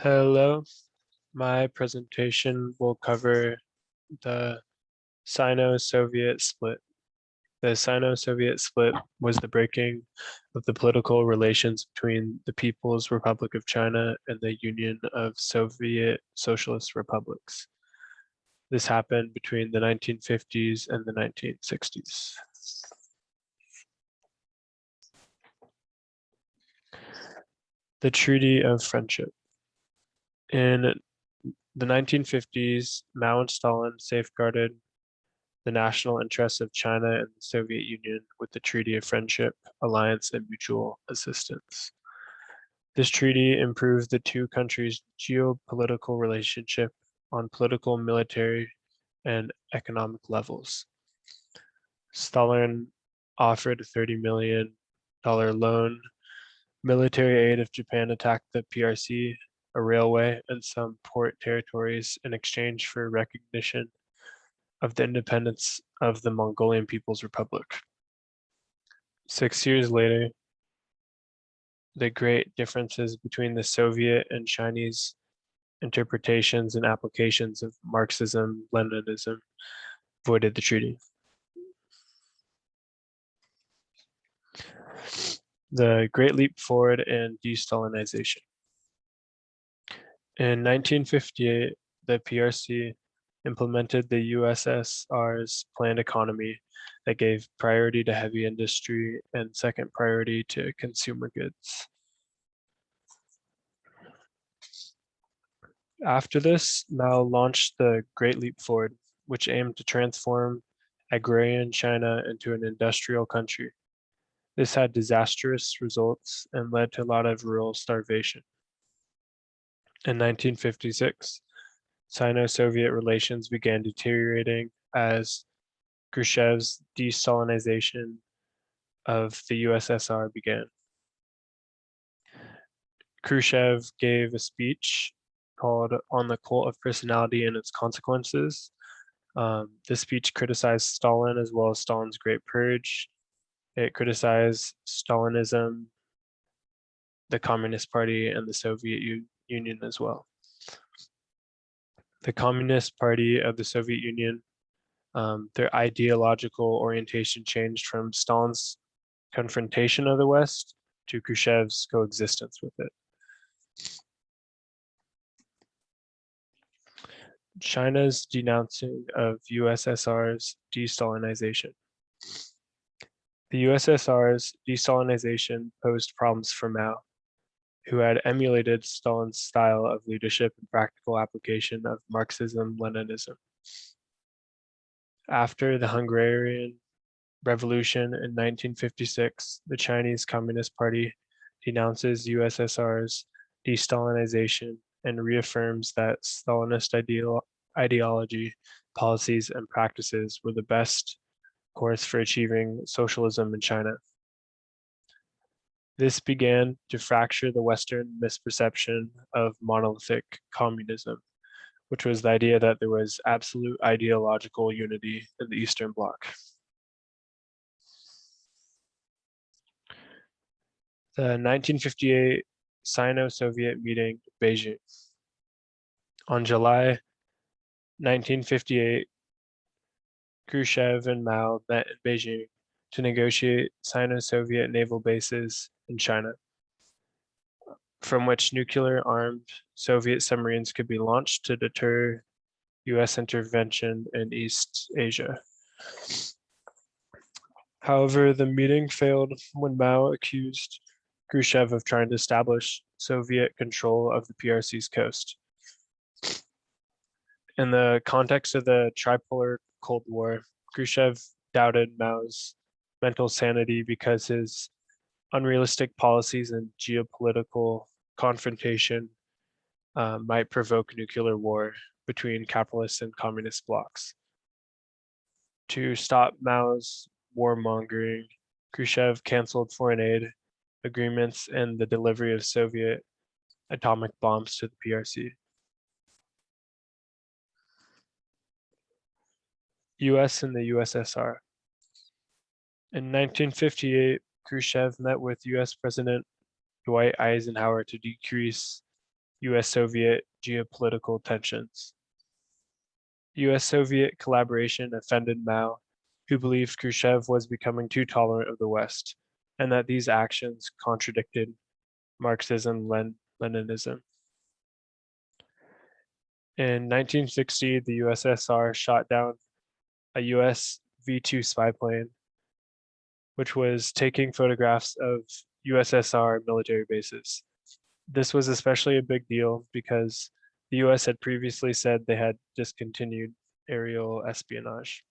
Hello, my presentation will cover the Sino-Soviet split. The Sino-Soviet split was the breaking of the political relations between the People's Republic of China and the Union of Soviet Socialist Republics. This happened between the 1950s and the 1960s. The Treaty of Friendship. In the 1950s, Mao and Stalin safeguarded the national interests of China and the Soviet Union with the Treaty of Friendship, Alliance, and Mutual Assistance. This treaty improved the two countries' geopolitical relationship on political, military, and economic levels. Stalin offered a $30 million loan, military aid if Japan attacked the PRC, a railway, and some port territories in exchange for recognition of the independence of the Mongolian People's Republic. 6 years later, the great differences between the Soviet and Chinese interpretations and applications of Marxism-Leninism voided the treaty. The Great Leap Forward and De-Stalinization. In 1958, the PRC implemented the USSR's planned economy that gave priority to heavy industry and second priority to consumer goods. After this, Mao launched the Great Leap Forward, which aimed to transform agrarian China into an industrial country. This had disastrous results and led to a lot of rural starvation. In 1956, Sino-Soviet relations began deteriorating as Khrushchev's de-Stalinization of the USSR began. Khrushchev gave a speech called On the Cult of Personality and Its Consequences. This speech criticized Stalin as well as Stalin's Great Purge. It criticized Stalinism, the Communist Party, and the Soviet Union as well. The Communist Party of the Soviet Union, their ideological orientation changed from Stalin's confrontation of the West to Khrushchev's coexistence with it. China's denouncing of USSR's de-Stalinization. The USSR's de-Stalinization posed problems for Mao, who had emulated Stalin's style of leadership and practical application of Marxism-Leninism. After the Hungarian Revolution in 1956, the Chinese Communist Party denounces USSR's de-Stalinization and reaffirms that Stalinist ideology, policies, and practices were the best course for achieving socialism in China. This began to fracture the Western misperception of monolithic communism, which was the idea that there was absolute ideological unity in the Eastern Bloc. The 1958 Sino-Soviet meeting in Beijing. On July 1958, Khrushchev and Mao met in Beijing to negotiate Sino-Soviet naval bases in China, from which nuclear-armed Soviet submarines could be launched to deter US intervention in East Asia. However, the meeting failed when Mao accused Khrushchev of trying to establish Soviet control of the PRC's coast. In the context of the tripolar Cold War, Khrushchev doubted Mao's mental sanity because his unrealistic policies and geopolitical confrontation might provoke nuclear war between capitalist and communist blocs. To stop Mao's warmongering, Khrushchev canceled foreign aid agreements and the delivery of Soviet atomic bombs to the PRC. US and the USSR. In 1958, Khrushchev met with US President Dwight Eisenhower to decrease US-Soviet geopolitical tensions. US-Soviet collaboration offended Mao, who believed Khrushchev was becoming too tolerant of the West, and that these actions contradicted Marxism-Leninism. In 1960, the USSR shot down a US V-2 spy plane, which was taking photographs of USSR military bases. This was especially a big deal because the US had previously said they had discontinued aerial espionage.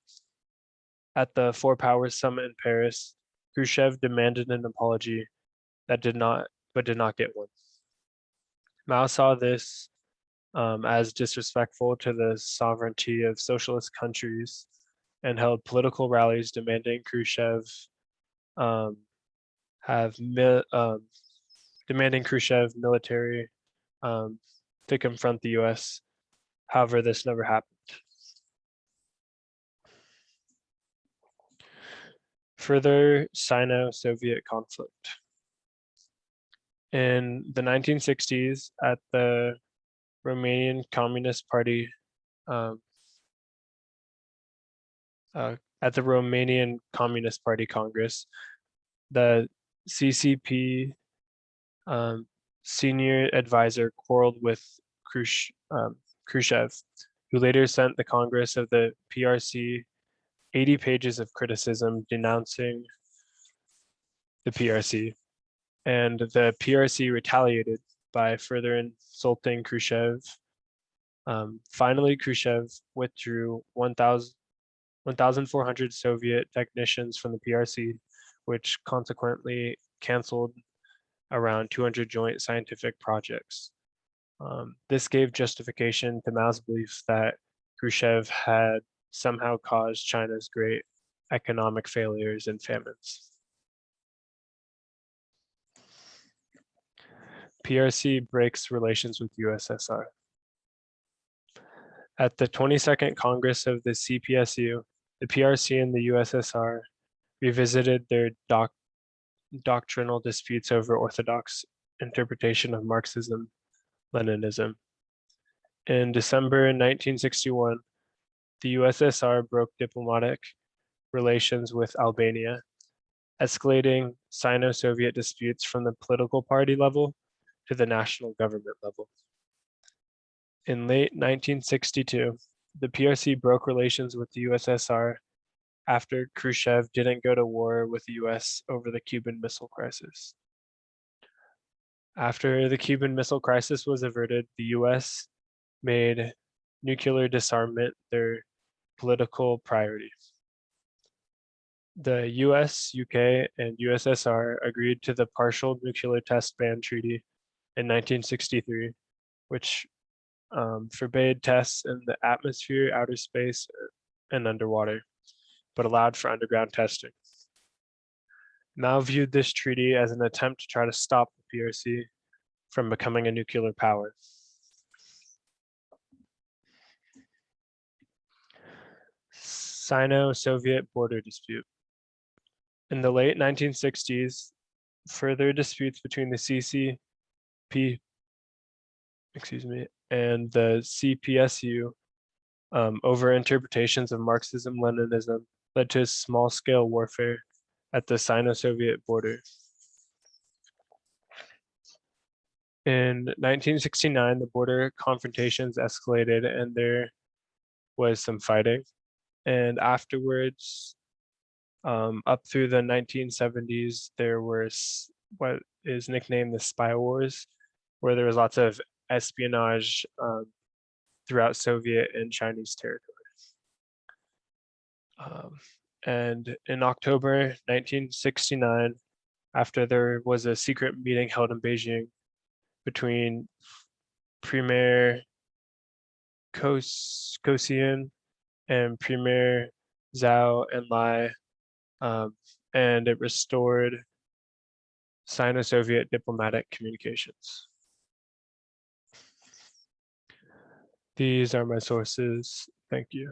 At the Four Powers Summit in Paris, Khrushchev demanded an apology but did not get one. Mao saw this as disrespectful to the sovereignty of socialist countries and held political rallies demanding Khrushchev demanding Khrushchev military to confront the US. However, this never happened. Further Sino-Soviet conflict. In the 1960s, at the Romanian Communist Party Congress, the CCP senior advisor quarreled with Khrushchev, who later sent the Congress of the PRC 80 pages of criticism denouncing the PRC. And the PRC retaliated by further insulting Khrushchev. Finally, Khrushchev withdrew 1,400 Soviet technicians from the PRC, which consequently canceled around 200 joint scientific projects. This gave justification to Mao's belief that Khrushchev had somehow caused China's great economic failures and famines. PRC breaks relations with USSR. At the 22nd Congress of the CPSU, the PRC and the USSR revisited their doctrinal disputes over orthodox interpretation of Marxism-Leninism. In December 1961, the USSR broke diplomatic relations with Albania, escalating Sino-Soviet disputes from the political party level to the national government level. In late 1962, the PRC broke relations with the USSR after Khrushchev didn't go to war with the US over the Cuban Missile Crisis. After the Cuban Missile Crisis was averted, the US made nuclear disarmament their political priority. The US, UK, and USSR agreed to the Partial Nuclear Test Ban Treaty in 1963, which forbade tests in the atmosphere, outer space, and underwater, but allowed for underground testing. Mao viewed this treaty as an attempt to try to stop the PRC from becoming a nuclear power. Sino-Soviet border dispute. In the late 1960s, further disputes between the CCP and the CPSU over interpretations of Marxism-Leninism led to small-scale warfare at the Sino-Soviet border. In 1969, the border confrontations escalated and there was some fighting. And afterwards, up through the 1970s, there was what is nicknamed the Spy Wars, where there was lots of espionage throughout Soviet and Chinese territories. And in October 1969, after there was a secret meeting held in Beijing between Premier Kosygin and Premier Zhao and Lai, and it restored Sino-Soviet diplomatic communications. These are my sources. Thank you.